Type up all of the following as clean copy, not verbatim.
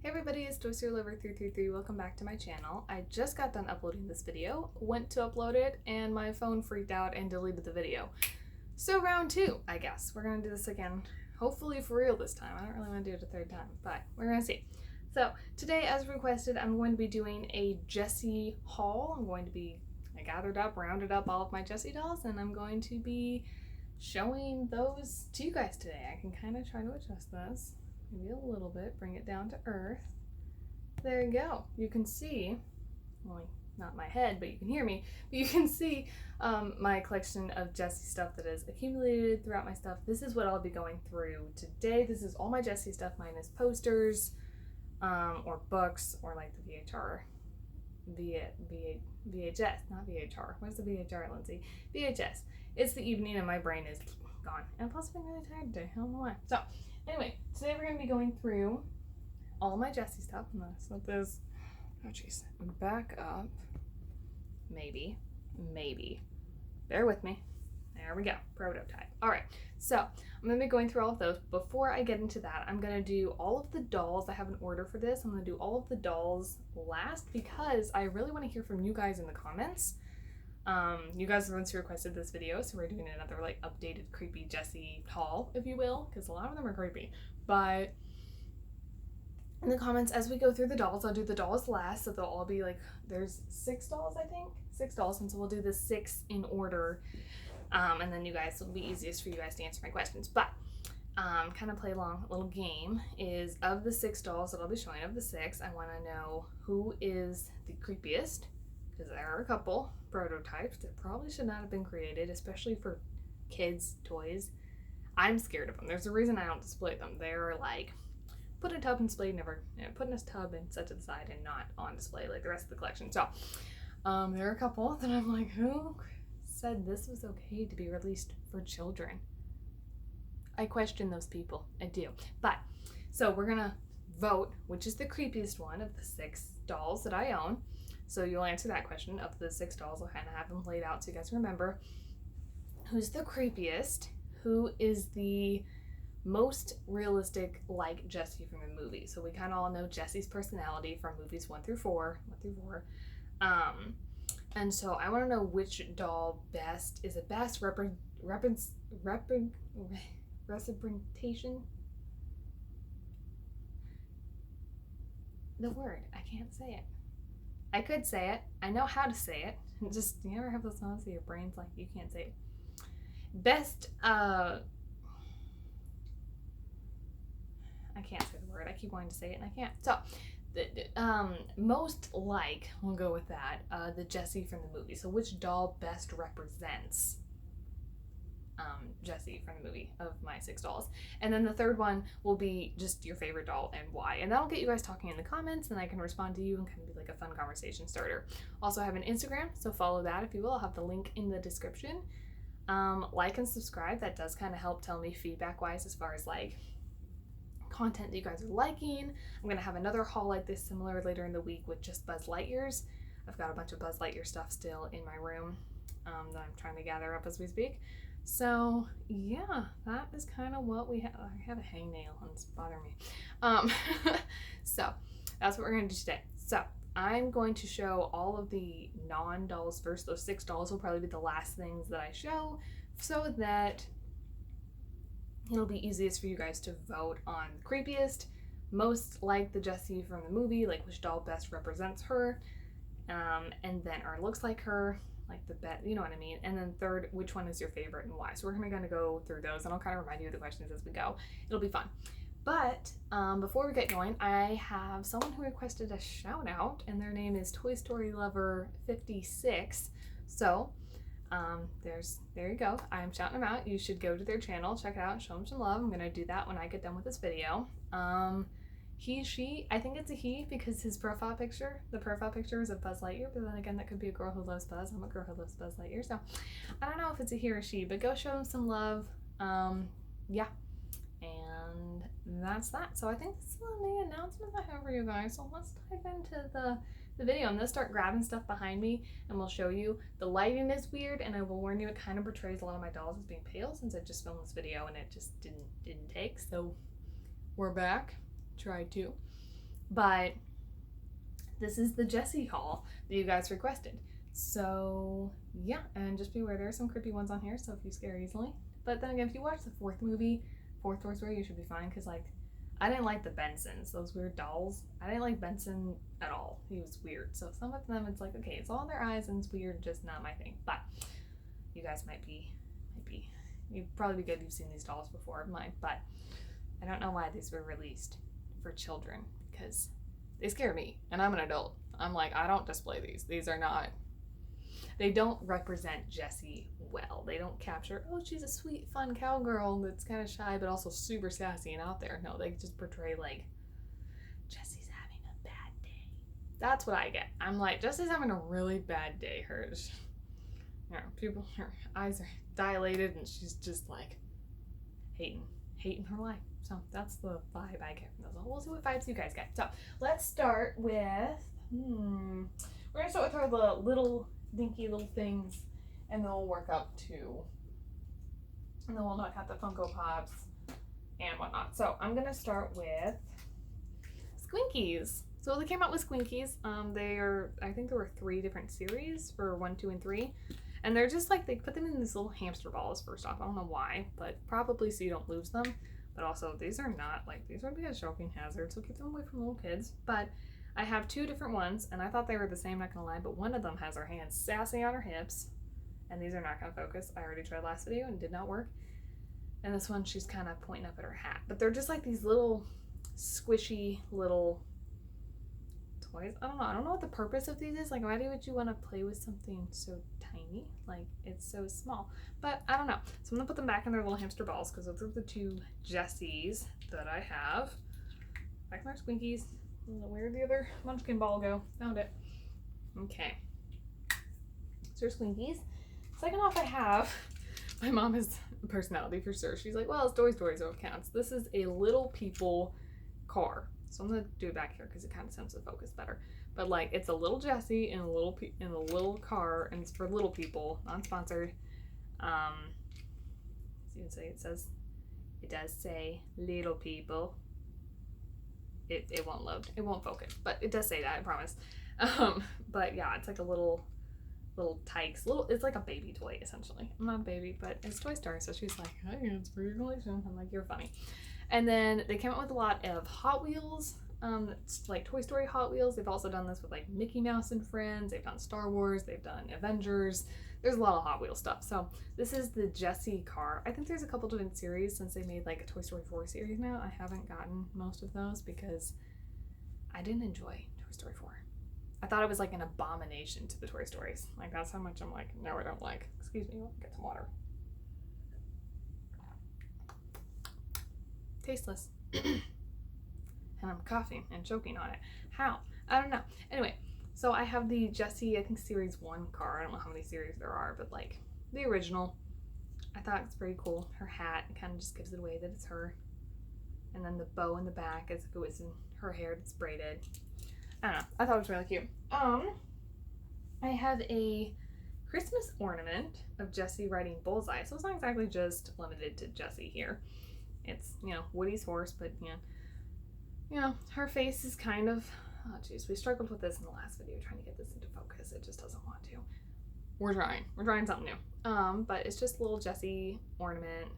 Hey everybody, it's Toaster Lover 333. Welcome back to my channel. I just got done uploading this video, went to upload it, and my phone freaked out and deleted the video. So round two, I guess. We're gonna do this again, hopefully for real this time. I don't really want to do it a third time, but we're gonna see. So today, as requested, I'm going to be doing a Jessie haul. I gathered up, rounded up all of my Jessie dolls, and I'm going to be showing those to you guys today. I can kind of try to adjust this. Maybe a little bit, bring it down to earth. There you go. You can see, well, not my head, but you can hear me, but you can see my collection of Jessie stuff that is accumulated throughout my stuff. This is what I'll be going through today. This is all my Jessie stuff, minus posters, or books, or like the VHS, not VHR. What's the VHR, Lindsay? VHS. It's the evening and my brain is gone. And plus I've been really tired today. I don't know why. So, anyway, today we're going to be going through all my Jessie stuff. I'm going to set this, oh jeez, back up. Maybe. Bear with me. There we go. Prototype. Alright, so I'm going to be going through all of those. Before I get into that, I'm going to do all of the dolls. I have an order for this. I'm going to do all of the dolls last because I really want to hear from you guys in the comments. You guys are the ones who requested this video, so we're doing another like updated creepy Jessie haul, if you will, because a lot of them are creepy. But in the comments, as we go through the dolls, I'll do the dolls last, so they'll all be like, there's 6 dolls, I think? 6 dolls, and so we'll do the 6 in order, and then you guys, it'll be easiest for you guys to answer my questions. But kind of play along, a little game is, of the 6 dolls that I'll be showing, of the 6, I want to know who is the creepiest, because there are a couple prototypes that probably should not have been created, especially for kids' toys. I'm scared of them. There's a reason I don't display them. They're like, put in a tub and display, never, put in a tub and set to the side and not on display like the rest of the collection. So, there are a couple that I'm like, who said this was okay to be released for children? I question those people. I do. But, so we're gonna vote which is the creepiest one of the 6 dolls that I own. So you'll answer that question. Of the 6 dolls, I'll kind of have them laid out so you guys remember who's the creepiest, who is the most realistic like Jessie from the movie. So we kind of all know Jessie's personality from movies 1 through 4. And so I want to know which doll is the best representation. The word, I can't say it. I could say it. I know how to say it. Just, you ever have those moments that your brain's like, you can't say it. Best, I can't say the word. I keep wanting to say it and I can't. So, most like, we'll go with that, the Jessie from the movie. So which doll best represents Jessie from the movie of my 6 dolls? And then the third one will be just your favorite doll and why. And that'll get you guys talking in the comments and I can respond to you and kind of be like a fun conversation starter. Also, I have an Instagram, so follow that if you will. I'll have the link in the description. Like and subscribe. That does kind of help tell me feedback wise as far as like content that you guys are liking. I'm gonna have another haul like this similar later in the week with just Buzz Lightyears. I've got a bunch of Buzz Lightyear stuff still in my room that I'm trying to gather up as we speak. So yeah, that is kind of what we have. I have a hangnail and it's bothering me. So that's what we're gonna do today. So I'm going to show all of the non-dolls first. Those 6 dolls will probably be the last things that I show so that it'll be easiest for you guys to vote on the creepiest, most like the Jessie from the movie, like which doll best represents her, and then, or looks like her, like the bet, you know what I mean? And then third, which one is your favorite and why? So we're gonna go through those and I'll kind of remind you of the questions as we go. It'll be fun. But before we get going, I have someone who requested a shout out and their name is Toy Story Lover 56. So there you go. I'm shouting them out. You should go to their channel, check it out, show them some love. I'm gonna do that when I get done with this video. She, I think it's a he because the profile picture is of Buzz Lightyear, but then again, that could be a girl who loves Buzz. I'm a girl who loves Buzz Lightyear, so I don't know if it's a he or she, but go show them some love. Yeah, and that's that. So I think this is the announcement I have for you guys, so let's dive into the video. I'm gonna start grabbing stuff behind me and we'll show you. The lighting is weird and I will warn you, it kind of portrays a lot of my dolls as being pale since I just filmed this video and it just didn't take, so we're back. Try to. But this is the Jessie haul that you guys requested. So yeah, and just be aware there are some creepy ones on here, so if you scare easily. But then again, if you watch the fourth Toy Story, you should be fine, because like, I didn't like the Bensons, those weird dolls. I didn't like Benson at all. He was weird. So some of them, it's like, okay, it's all in their eyes and it's weird, just not my thing. But you guys might be, you'd probably be good if you've seen these dolls before, mine. But I don't know why these were released for children, because they scare me, and I'm an adult. I'm like, I don't display these. These are not, they don't represent Jessie well. They don't capture, oh, she's a sweet, fun cowgirl that's kind of shy, but also super sassy and out there. No, they just portray like, Jessie's having a bad day. That's what I get. I'm like, Jessie's having a really bad day. Her eyes are dilated, and she's just like hating her life. So that's the vibe I get from those. We'll see what vibes you guys get. So let's start with, we're gonna start with our little dinky little things, and then we'll work up to, and then we'll knock out the Funko Pops and whatnot. So I'm gonna start with Squinkies. So they came out with Squinkies. I think there were 3 different series for 1, 2, and 3. And they're just like, they put them in these little hamster balls first off. I don't know why, but probably so you don't lose them. But also, these are not, like, these would be a choking hazard, so keep them away from little kids. But I have 2 different ones, and I thought they were the same, not gonna lie, but one of them has her hands sassy on her hips, and these are not gonna focus. I already tried last video and it did not work. And this one, she's kind of pointing up at her hat. But they're just like these little squishy little toys. I don't know what the purpose of these is. Like, why would you want to play with something so tiny? Like, it's so small. But I don't know. So I'm gonna put them back in their little hamster balls, because those are the 2 Jessies that I have. Back in their Squinkies. Where'd the other Munchkin ball go? Found it. Okay. So Squinkies. Second off, I have, my mom has a personality for sure. She's like, well, it's Toy Story, so it counts. This is a Little People car. So I'm gonna do it back here because it kind of sends the focus better. But like, it's a little Jessie in a little car, and it's for little people, non-sponsored. So you can say it does say little people. It won't load. It won't focus, but it does say that, I promise. But yeah, it's like a little tykes. It's like a baby toy, essentially. I'm not a baby, but it's Toy Story, so she's like, hey, it's for your collection. I'm like, you're funny. And then they came out with a lot of Hot Wheels. It's like Toy Story Hot Wheels. They've also done this with like Mickey Mouse and Friends. They've done Star Wars. They've done Avengers. There's a lot of Hot Wheels stuff. So this is the Jessie car. I think there's a couple different series since they made like a Toy Story 4 series now. I haven't gotten most of those because I didn't enjoy Toy Story 4. I thought it was like an abomination to the Toy Stories. Like, that's how much I'm like, no, I don't like. Excuse me, I'll get some water. Tasteless. And I'm coughing and choking on it. How? I don't know. Anyway, so I have the Jessie, I think series 1 car. I don't know how many series there are, but like the original. I thought it's pretty cool. Her hat kind of just gives it away that it's her. And then the bow in the back as if it was in her hair that's braided. I don't know. I thought it was really cute. I have a Christmas ornament of Jessie riding Bullseye. So it's not exactly just limited to Jessie here. It's, you know, Woody's horse, but you know, her face is kind of, oh geez, we struggled with this in the last video trying to get this into focus. It just doesn't want to. We're trying something new. But it's just a little Jessie ornament.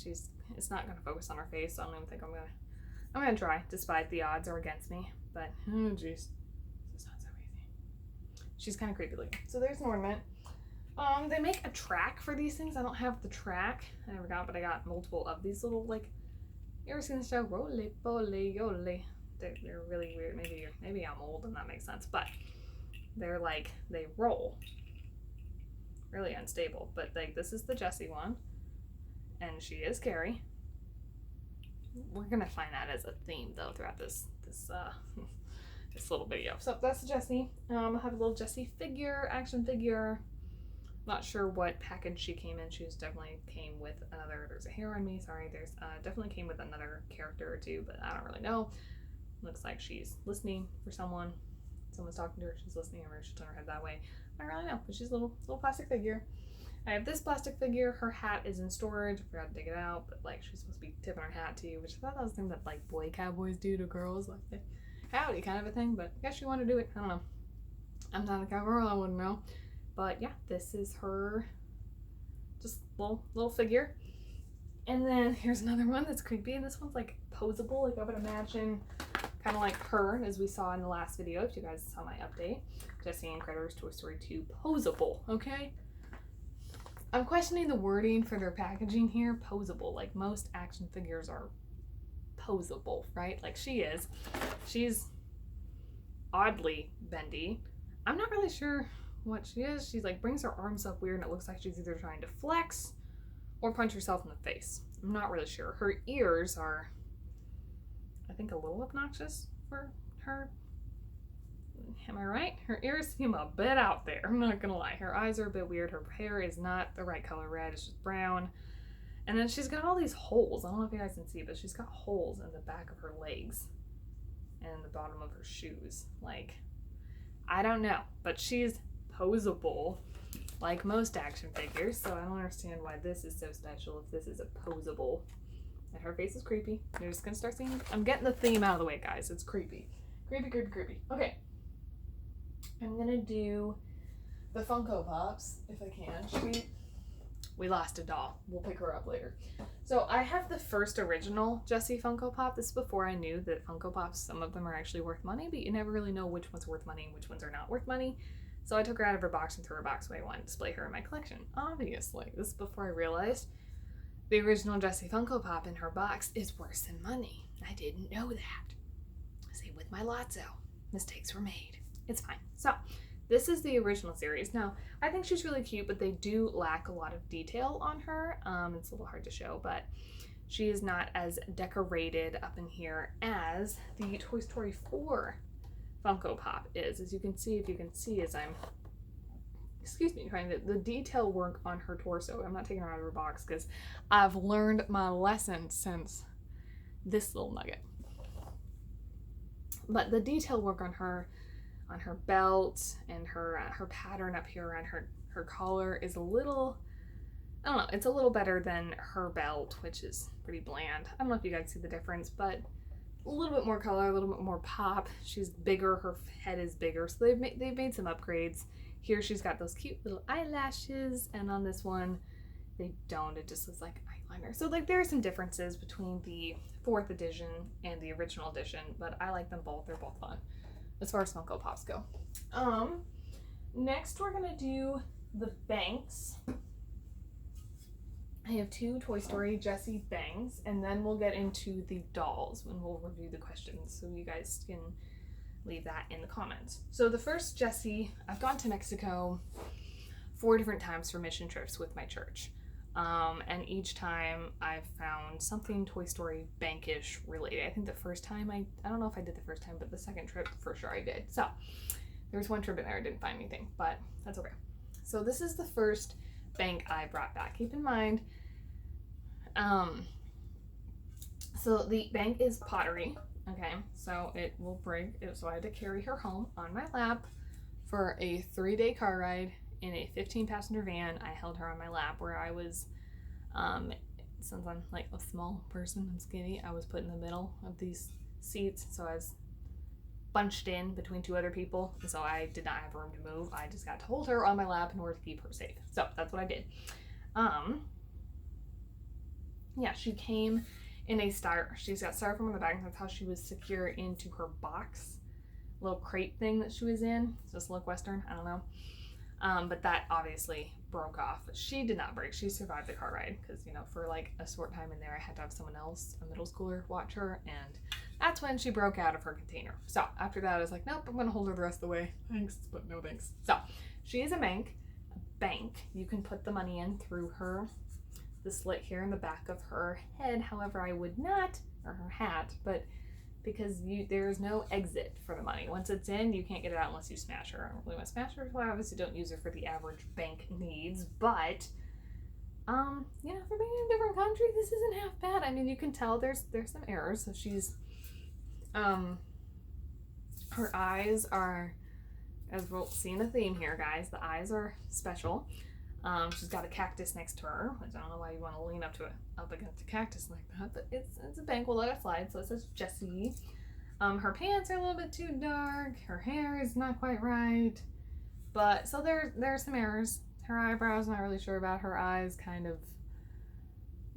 It's not gonna focus on her face, so I don't even think I'm gonna try, despite the odds are against me. But oh jeez, this is not so easy. She's kind of creepy looking. So there's an ornament. They make a track for these things. I don't have the track. I never got, but I got multiple of these little, like, you ever seen the show Roly Poly Yoly? They're really weird. Maybe I'm old and that makes sense, but they're like, they roll. Really unstable. But like, this is the Jessie one, and she is scary. We're gonna find that as a theme though throughout this little video. So that's Jessie. I have a little Jessie figure, action figure. Not sure what package she came in. She definitely came with another. There's a hair on me. Sorry. There's definitely came with another character or two, but I don't really know. Looks like she's listening for someone. Someone's talking to her. She's listening, or she's turning her head that way. I don't really know, but she's a little plastic figure. I have this plastic figure. Her hat is in storage. I forgot to take it out, but like she's supposed to be tipping her hat to you, which I thought that was the thing that like boy cowboys do to girls, like the howdy kind of a thing, but I guess she wanted to do it. I don't know. I'm not a cowgirl, I wouldn't know. But yeah, this is her just little figure. And then here's another one that's creepy, and this one's like posable, like I would imagine kind of like her, as we saw in the last video, if you guys saw my update. Jessie and Critters Toy Story 2 posable, okay? I'm questioning the wording for their packaging here. Posable, like most action figures are posable, right? Like she is. She's oddly bendy. I'm not really sure what she is. She's like brings her arms up weird, and it looks like she's either trying to flex or punch herself in the face. I'm not really sure. Her ears are, I think, a little obnoxious for her. Am I right? Her ears seem a bit out there. I'm not gonna lie. Her eyes are a bit weird. Her hair is not the right color red. It's just brown. And then she's got all these holes. I don't know if you guys can see, but she's got holes in the back of her legs and the bottom of her shoes. Like, I don't know, but she's posable like most action figures, so I don't understand why this is so special if this is a posable. And her face is creepy. You're just gonna start seeing, I'm getting the theme out of the way, guys. It's creepy. Creepy, creepy, creepy. Okay. I'm gonna do the Funko Pops if I can. We lost a doll. We'll pick her up later. So I have the first original Jessie Funko Pop. This is before I knew that Funko Pops, some of them are actually worth money, but you never really know which one's worth money and which ones are not worth money. So I took her out of her box and threw her box away. I wanted to display her in my collection. Obviously, this is before I realized the original Jessie Funko Pop in her box is worse than money. I didn't know that. Same with my Lotso. Mistakes were made. It's fine. So this is the original series. Now, I think she's really cute, but they do lack a lot of detail on her. It's a little hard to show, but she is not as decorated up in here as the Toy Story 4 Funko Pop is. As you can see, if you can see as I'm, trying to, the detail work on her torso. I'm not taking her out of her box because I've learned my lesson since this little nugget. But the detail work on her belt and her pattern up here around her collar is a little, I don't know, it's a little better than her belt, which is pretty bland. I don't know if you guys see the difference, but a little bit more color, a little bit more pop. She's bigger, her head is bigger, so they've made some upgrades. Here she's got those cute little eyelashes, and on this one they don't. It just looks like eyeliner. So like there are some differences between the 4th edition and the original edition, but I like them both. They're both fun as far as Funko Pops go. Next we're gonna do the Banks. I have 2 Toy Story Jessie Bangs, and then we'll get into the dolls when we'll review the questions, so you guys can leave that in the comments. So the first Jessie, I've gone to Mexico 4 different times for mission trips with my church. And each time I've found something Toy Story Bankish related. I think the first time, I don't know if I did the first time, but the second trip for sure I did. So there's one trip in there I didn't find anything, but that's okay. So this is the first bank I brought back. Keep in mind, so the bank is pottery, okay, so it will break, so I had to carry her home on my lap for a 3-day car ride in a 15-passenger van. I held her on my lap where I was, since I'm like a small person and skinny, I was put in the middle of these seats, so I was bunched in between 2 other people, and so I did not have room to move. I just got to hold her on my lap in order to keep her safe. So that's what I did. Yeah, she came in a she's got styrofoam on the back, and that's how she was secure into her box, little crate thing that she was in. It's just look Western, I don't know. But that obviously broke off. She did not break. She survived the car ride because, you know, for like a short time in there, I had to have someone else, a middle schooler, watch her, and that's when she broke out of her container. So after that, I was like, nope, I'm gonna hold her the rest of the way. Thanks, but no thanks. So she is a bank. You can put the money in through the slit here in the back of her head. However, I would not, or her hat, but because there is no exit for the money. Once it's in, you can't get it out unless you smash her. I don't really want to smash her, so I obviously don't use her for the average bank needs, but you know, for being in a different country, this isn't half bad. I mean, you can tell there's some errors. So she's her eyes are, as we'll see in the theme here, guys, the eyes are special. She's got a cactus next to her, which I don't know why you want to lean up against a cactus like that, but it's a bank. We'll let it slide. So it says Jessie. Her pants are a little bit too dark. Her hair is not quite right. But so there's some errors. Her eyebrows, not really sure about. Her eyes, kind of.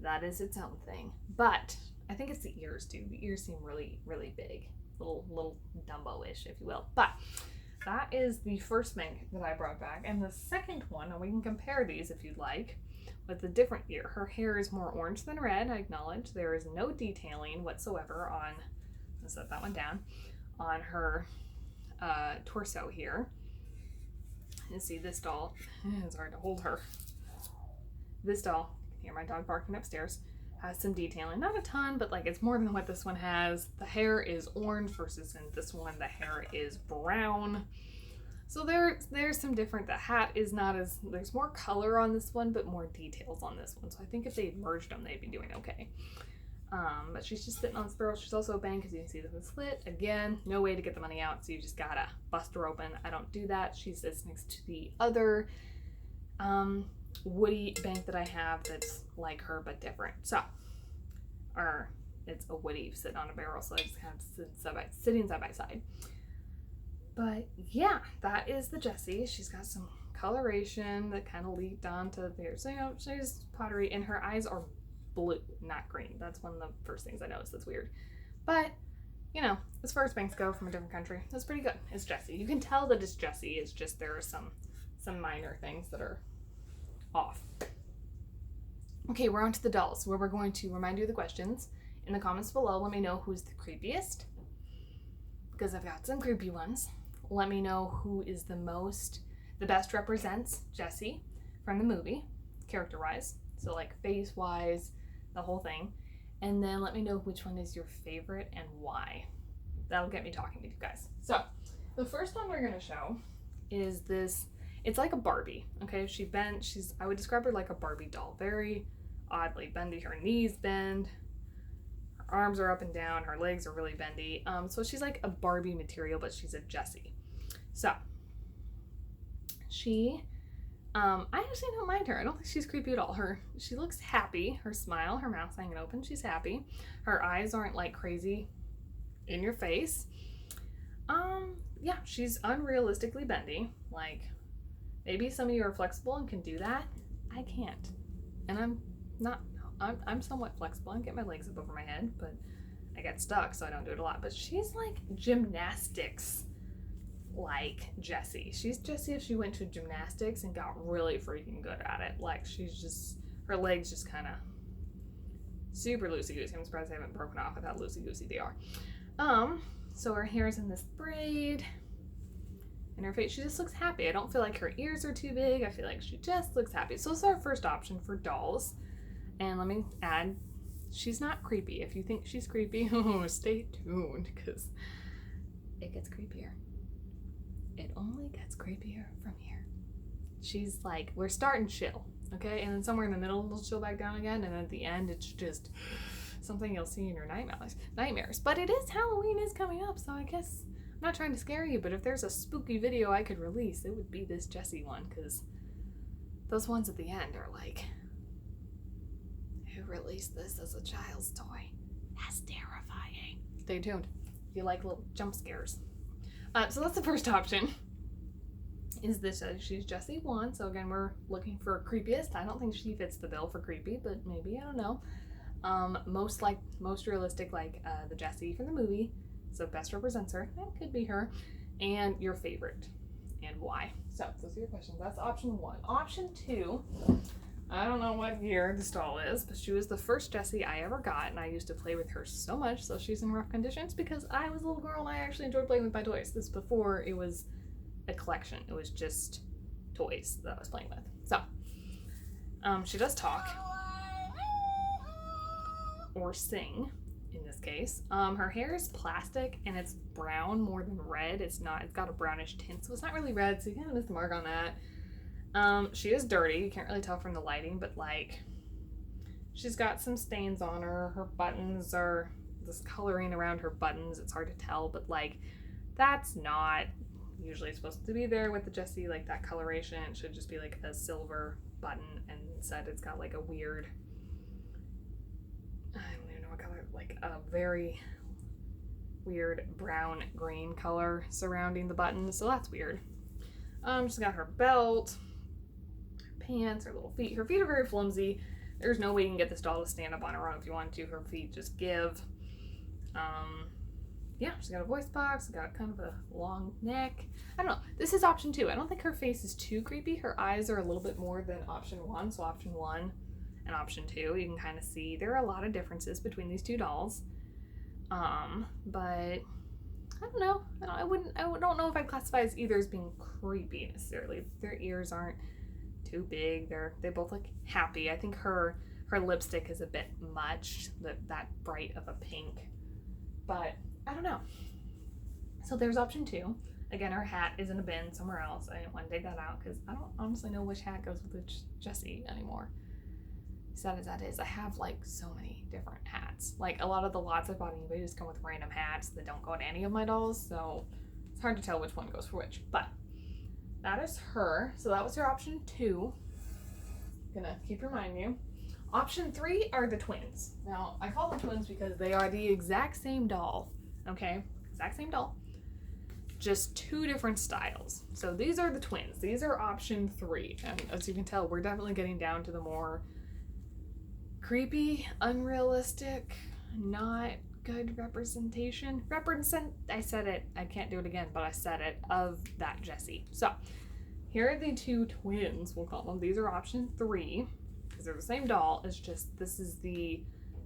That is its own thing. But I think it's the ears too. The ears seem really, really big, little Dumbo-ish, if you will. But that is the first bank that I brought back. And the second one, and we can compare these if you'd like, with a different ear. Her hair is more orange than red, I acknowledge. There is no detailing whatsoever on, let's set that one down, on her torso here. And see, this doll, it's hard to hold her. This doll, you can hear my dog barking upstairs, has some detailing. Not a ton, but like it's more than what this one has. The hair is orange versus in this one, the hair is brown. So there's some different, the hat is not as, there's more color on this one, but more details on this one. So I think if they merged them, they'd be doing okay. But she's just sitting on this barrel. She's also a bank, as you can see, the slit. Again, no way to get the money out, so you just gotta bust her open. I don't do that. She sits next to the other woody bank that I have that's like her but different. So, or it's a woody sitting on a barrel, so I just kind of sitting side by side. But yeah, that is the Jessie. She's got some coloration that kind of leaked onto there. So, you know, she's pottery, and her eyes are blue, not green. That's one of the first things I noticed that's weird. But, you know, as far as banks go from a different country, that's pretty good. It's Jessie. You can tell that it's Jessie. It's just there are some minor things that are off. Okay, we're on to the dolls, where we're going to remind you of the questions. In the comments below, let me know who's the creepiest, because I've got some creepy ones. Let me know who is the best represents Jessie from the movie, character-wise. So like face-wise, the whole thing. And then let me know which one is your favorite and why. That'll get me talking with you guys. So the first one we're gonna show is this. It's like a Barbie, okay? I would describe her like a Barbie doll. Very oddly bendy. Her knees bend. Her arms are up and down. Her legs are really bendy. So she's like a Barbie material, but she's a Jessie. So I actually don't mind her. I don't think she's creepy at all. She looks happy. Her smile, her mouth's hanging open. She's happy. Her eyes aren't like crazy in your face. Yeah, she's unrealistically bendy. Like, maybe some of you are flexible and can do that. I can't. And I'm not. I'm somewhat flexible. I can get my legs up over my head, but I get stuck, so I don't do it a lot. But she's like gymnastics. Like Jessie. She's Jessie if she went to gymnastics and got really freaking good at it. Like, her legs just kind of super loosey-goosey. I'm surprised they haven't broken off with how loosey-goosey they are. So her hair's in this braid. And her face, she just looks happy. I don't feel like her ears are too big. I feel like she just looks happy. So this is our first option for dolls. And let me add, she's not creepy. If you think she's creepy, stay tuned, because it gets creepier. It only gets creepier from here. She's like, we're starting chill, okay? And then somewhere in the middle, it'll chill back down again. And at the end, it's just something you'll see in your nightmares. But it is Halloween is coming up, so I guess I'm not trying to scare you, but if there's a spooky video I could release, it would be this Jessie one, because those ones at the end are like, who released this as a child's toy? That's terrifying. Stay tuned. If you like little jump scares. So that's the first option. Is this she's Jessie 1, so again we're looking for creepiest. I don't think she fits the bill for creepy, but maybe, I don't know. Most realistic, like the Jessie from the movie, so best represents her. That could be her. And your favorite and why. So those are your questions. That's option 1. Option 2, I don't know what year this doll is, but she was the first Jessie I ever got, and I used to play with her so much, so she's in rough conditions because I was a little girl and I actually enjoyed playing with my toys. This before it was a collection. It was just toys that I was playing with. So, she does talk. Or sing, in this case. Her hair is plastic, and it's brown more than red. It's got a brownish tint, so it's not really red, so you kind of missed the mark on that. She is dirty. You can't really tell from the lighting, but like, she's got some stains on her. Her buttons are, this coloring around her buttons, it's hard to tell, but like, that's not usually supposed to be there with the Jessie, like that coloration. It should just be like a silver button, and said it's got like a weird, I don't even know what color, like a very weird brown green color surrounding the button, so that's weird. She's got her belt, her pants, her little feet. Her feet are very flimsy. There's no way you can get this doll to stand up on her own if you want to. Her feet just give. Yeah, she's got a voice box, got kind of a long neck. I don't know. This is option 2. I don't think her face is too creepy. Her eyes are a little bit more than option 1. So option 1 and option 2, you can kind of see there are a lot of differences between these two dolls. But I don't know. I don't know if I'd classify as either as being creepy necessarily. Their ears aren't too big. They both look happy. I think her lipstick is a bit much, that bright of a pink. But I don't know. So there's option 2. Again, her hat is in a bin somewhere else. I didn't want to dig that out because I don't honestly know which hat goes with which Jessie anymore. Sad as that is, I have like so many different hats. Like a lot of the lots I bought on eBay just come with random hats that don't go to any of my dolls, so it's hard to tell which one goes for which. But that is her. So that was her option 2. Gonna keep reminding you. Option 3 are the twins. Now, I call them twins because they are the exact same doll, okay? Exact same doll, just 2 different styles. So these are the twins. These are option 3. And as you can tell, we're definitely getting down to the more creepy, unrealistic, not good representation. I said it, I can't do it again, but I said it, of that Jessie. So here are the 2 twins, we'll call them. These are option 3. They're the same doll, it's just this is the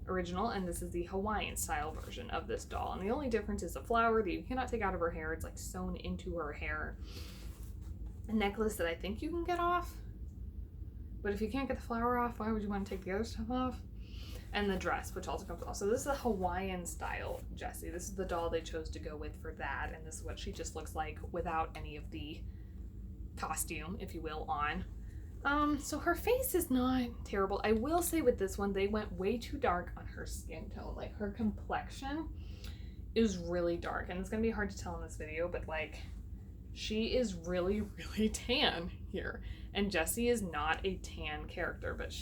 original and this is the Hawaiian style version of this doll, and the only difference is a flower that you cannot take out of her hair. It's like sewn into her hair. A necklace that I think you can get off, but if you can't get the flower off, why would you want to take the other stuff off? And the dress, which also comes off. So this is a Hawaiian style Jessie. This is the doll they chose to go with for that, and this is what she just looks like without any of the costume, if you will, on. So her face is not terrible. I will say with this one, they went way too dark on her skin tone. Like her complexion is really dark, and it's gonna be hard to tell in this video, but like she is really, really tan here. And Jessie is not a tan character, but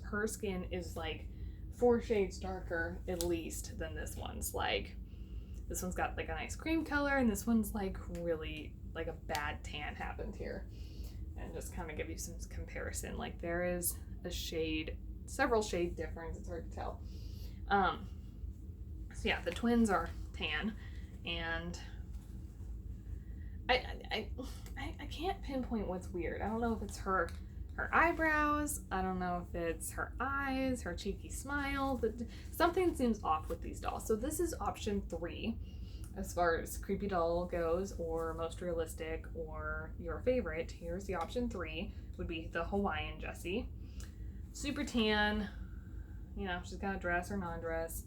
her skin is like 4 shades darker at least than this one's. Like this one's got like a nice cream color, and this one's like really like a bad tan happened here. And just kind of give you some comparison. Like there is several shade difference. It's hard to tell. So yeah, the twins are tan, and I can't pinpoint what's weird. I don't know if it's her eyebrows. I don't know if it's her eyes, her cheeky smile. But something seems off with these dolls. So this is option 3. As far as creepy doll goes, or most realistic, or your favorite, here's the option 3, would be the Hawaiian Jessie. Super tan, you know, she's got a dress or non-dress.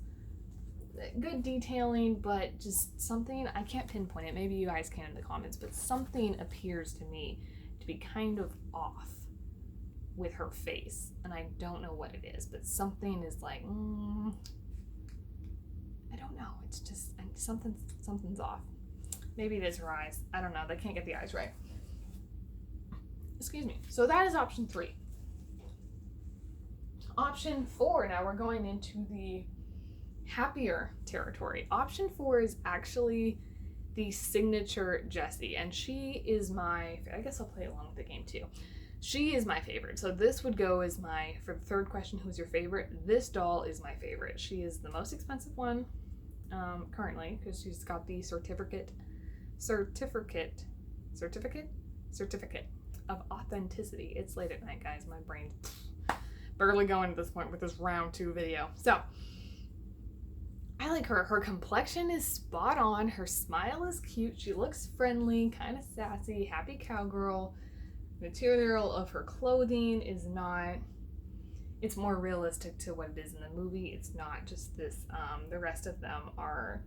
Good detailing, but just something, I can't pinpoint it, maybe you guys can in the comments, but something appears to me to be kind of off with her face. And I don't know what it is, but something is like, I don't know, it's just something's off. Maybe it is her eyes. I don't know, they can't get the eyes right. Excuse me. So that is option 3. Option 4, now we're going into the happier territory. Option 4 is actually the signature Jessie, and she is I guess I'll play along with the game too. She is my favorite. So this would go as for the third question, who's your favorite? This doll is my favorite. She is the most expensive one currently, because she's got the certificate of authenticity. It's late at night, guys. My brain's barely going at this point with this round 2 video. So I like her. Her complexion is spot on. Her smile is cute. She looks friendly, kind of sassy, happy cowgirl. Material of her clothing is not, it's more realistic to what it is in the movie. It's not just this, the rest of them are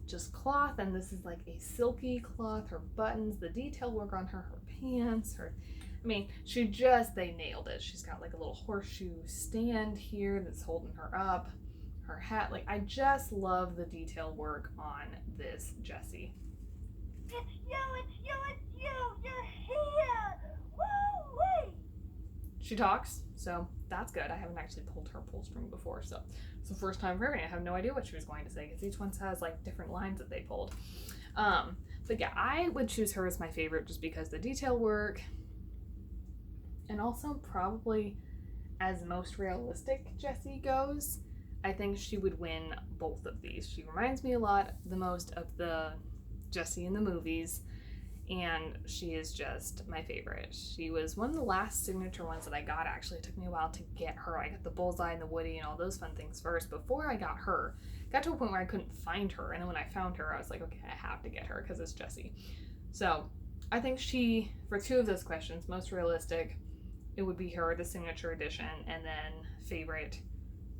just cloth, and this is like a silky cloth. Her buttons, the detail work on her pants, they nailed it. She's got like a little horseshoe stand here that's holding her up. Her hat, like I just love the detail work on this Jessie. It's you, you're here! Woo-wee! She talks, so that's good. I haven't actually pulled her pull string before, so it's the first time for me. I have no idea what she was going to say because each one has like different lines that they pulled. But yeah, I would choose her as my favorite just because the detail work, and also probably as most realistic Jessie goes, I think she would win both of these. She reminds me a lot the most of the Jessie in the movies, and she is just my favorite. She was one of the last signature ones that I got, actually. It took me a while to get her. I got the bullseye and the Woody and all those fun things first before I got her. Got to a point where I couldn't find her, and then when I found her, I was like, okay, I have to get her because it's Jessie. So I think she, for two of those questions, most realistic, it would be her, the signature edition, and then favorite,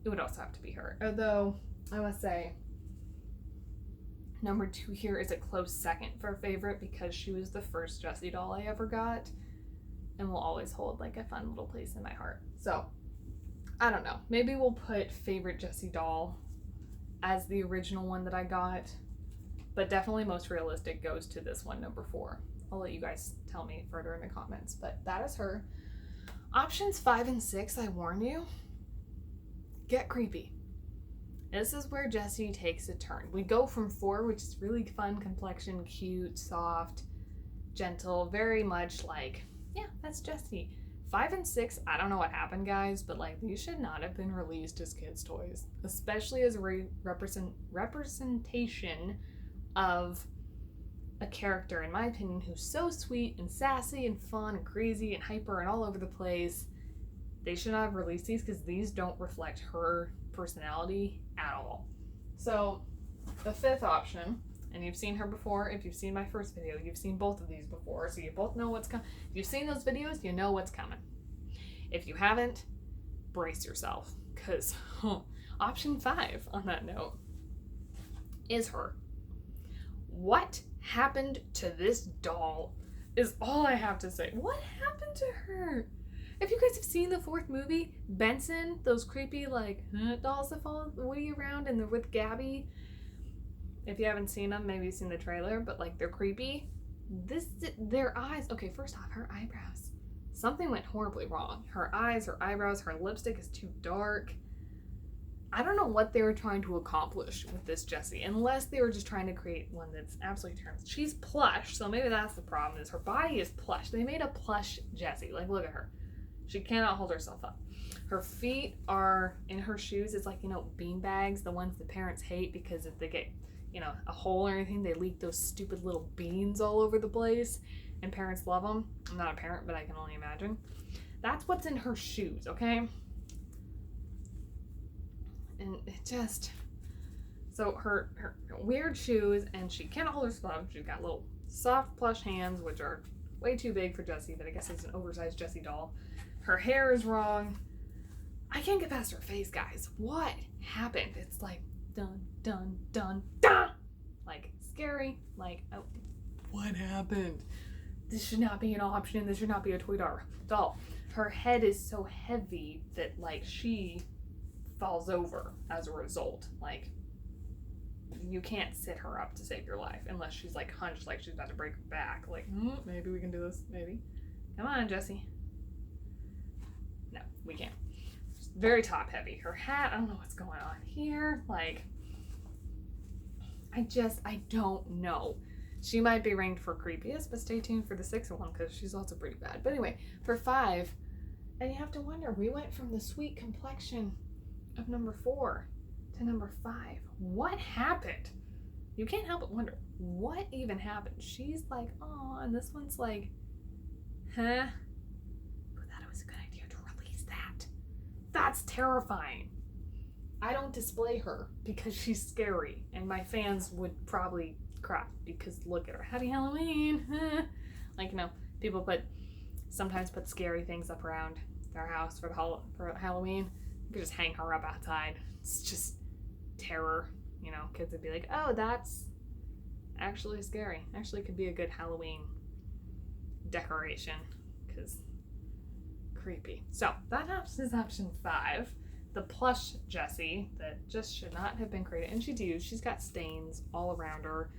it would also have to be her. Although, I must say, number 2 here is a close second for favorite because she was the first Jessie doll I ever got and will always hold like a fun little place in my heart. So, I don't know. Maybe we'll put favorite Jessie doll as the original one that I got, but definitely most realistic goes to this one, number 4. I'll let you guys tell me further in the comments, but that is her. Options 5 and 6, I warn you, get creepy. This is where Jessie takes a turn. We go from 4, which is really fun complexion, cute, soft, gentle, very much like, yeah, that's Jessie. 5 and 6, I don't know what happened, guys, but like these should not have been released as kids' toys, especially as a representation of a character, in my opinion, who's so sweet and sassy and fun and crazy and hyper and all over the place. They should not have released these because these don't reflect her personality at all. So the 5th option, and you've seen her before. If you've seen my first video, you've seen both of these before, so you both know what's coming. If you've seen those videos, you know what's coming. If you haven't, brace yourself, because option 5 on that note is her. What happened to this doll is all I have to say. What happened to her? If you guys have seen the 4th movie, Benson, those creepy like dolls that follow Woody around and they're with Gabby. If you haven't seen them, maybe you've seen the trailer, but like they're creepy. Their eyes, okay, first off, her eyebrows. Something went horribly wrong. Her eyes, her eyebrows, her lipstick is too dark. I don't know what they were trying to accomplish with this Jessie, unless they were just trying to create one that's absolutely terrible. She's plush, so maybe that's the problem, is her body is plush. They made a plush Jessie. Like, look at her. She cannot hold herself up. Her feet are in her shoes. It's like, you know, bean bags, the ones that parents hate because if they get, you know, a hole or anything, they leak those stupid little beans all over the place, and parents love them. I'm not a parent, but I can only imagine. That's what's in her shoes, okay? And it just, so her weird shoes, and she cannot hold herself up. She's got little soft plush hands, which are way too big for Jessie, but I guess it's an oversized Jessie doll. Her hair is wrong. I can't get past her face, guys. What happened? It's like dun dun dun dun, like scary. Like, oh, what happened? This should not be an option. This should not be a toy doll. Her head is so heavy that like she falls over as a result. Like, you can't sit her up to save your life unless she's like hunched like she's about to break her back. Like, maybe we can do this. Maybe. Come on, Jessie. No, we can't. She's very top heavy. Her hat, I don't know what's going on here. Like, I don't know. She might be ranked for creepiest, but stay tuned for the 6th one because she's also pretty bad. But anyway, for 5, and you have to wonder, we went from the sweet complexion of number 4 to number 5. What happened? You can't help but wonder, what even happened? She's like, oh, and this one's like, huh? Who thought it was a good idea to release that? That's terrifying. I don't display her because she's scary, and my fans would probably cry because look at her. Happy Halloween. Like, you know, people sometimes put scary things up around their house for Halloween. You could just hang her up outside. It's just terror. You know, kids would be like, oh, that's actually scary. Actually could be a good Halloween decoration because creepy. So that is option 5. The plush Jessie that just should not have been created. And she's got stains all around her.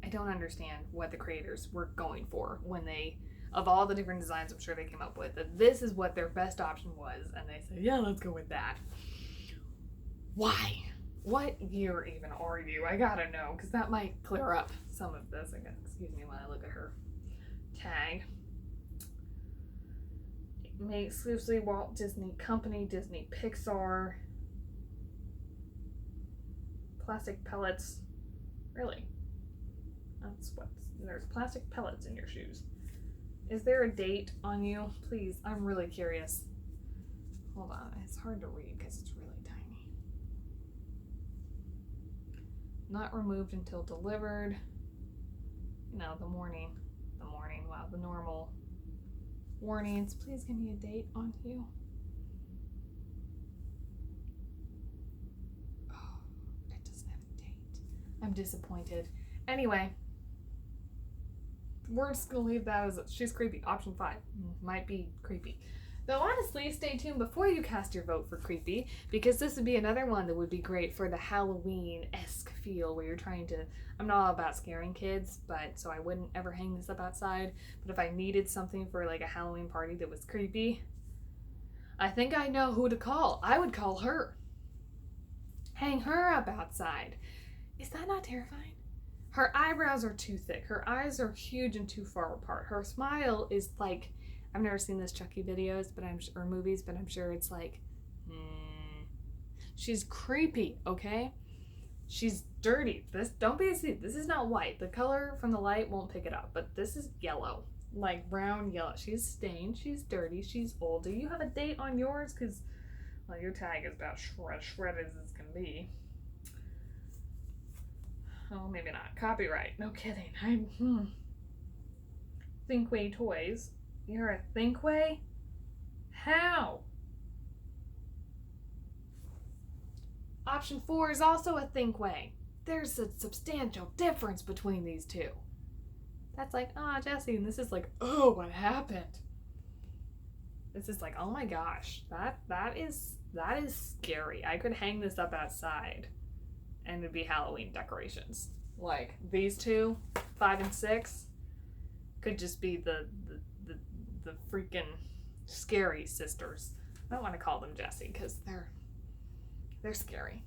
I I don't understand what the creators were going for when they, of all the different designs I'm sure they came up with, that this is what their best option was, and they said, yeah, let's go with that. Why? What year even are you? I gotta know, because that might clear up some of this. I guess, excuse me when I look at her tag. Made exclusively Walt Disney Company, Disney Pixar. Plastic pellets. Really? That's what. There's plastic pellets in your shoes. Is there a date on you? Please, I'm really curious. Hold on, it's hard to read because it's really tiny. Not removed until delivered. No, the morning. Wow, the normal warnings. Please give me a date on you. Oh, it doesn't have a date. I'm disappointed. Anyway, we're just gonna leave that as she's creepy. Option 5 might be creepy. Though honestly, stay tuned before you cast your vote for creepy, because this would be another one that would be great for the Halloween-esque feel where you're trying to, I'm not all about scaring kids, but so I wouldn't ever hang this up outside, but if I needed something for like a Halloween party that was creepy, I think I know who to call. I would call her. Hang her up outside. Is that not terrifying? Her eyebrows are too thick. Her eyes are huge and too far apart. Her smile is like, I've never seen this Chucky videos, or movies, but I'm sure it's like, she's creepy, okay? She's dirty. Don't be deceived. This is not white. The color from the light won't pick it up, but this is yellow, like brown yellow. She's stained. She's dirty. She's old. Do you have a date on yours? Because, well, your tag is about shredded as it can be. Oh, maybe not. Copyright. No kidding. Thinkway Toys. You're a Thinkway? How? Option 4 is also a Thinkway. There's a substantial difference between these two. That's like, Jessie, and this is like, oh, what happened? This is like, oh my gosh, that is scary. I could hang this up outside and it'd be Halloween decorations. Like these two, 5 and 6, could just be the freaking scary sisters. I don't want to call them Jessie because they're scary.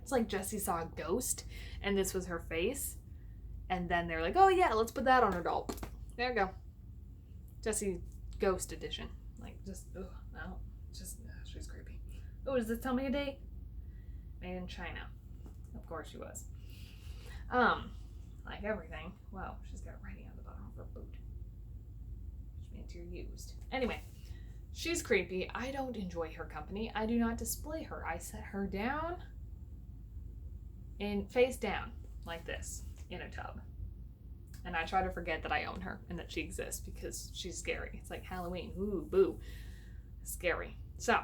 It's like Jessie saw a ghost and this was her face, and then they're like, oh yeah, let's put that on her doll. There you go. Jessie Ghost Edition. Like, just, she's creepy. Oh, does this tell me a date? Made in China. Of course she was. Like everything. Wow, she's got writing on the bottom of her boot. Which means you're used. Anyway, she's creepy. I don't enjoy her company. I do not display her. I set her down and face down like this in a tub. And I try to forget that I own her and that she exists because she's scary. It's like Halloween. Ooh, boo. Scary. So,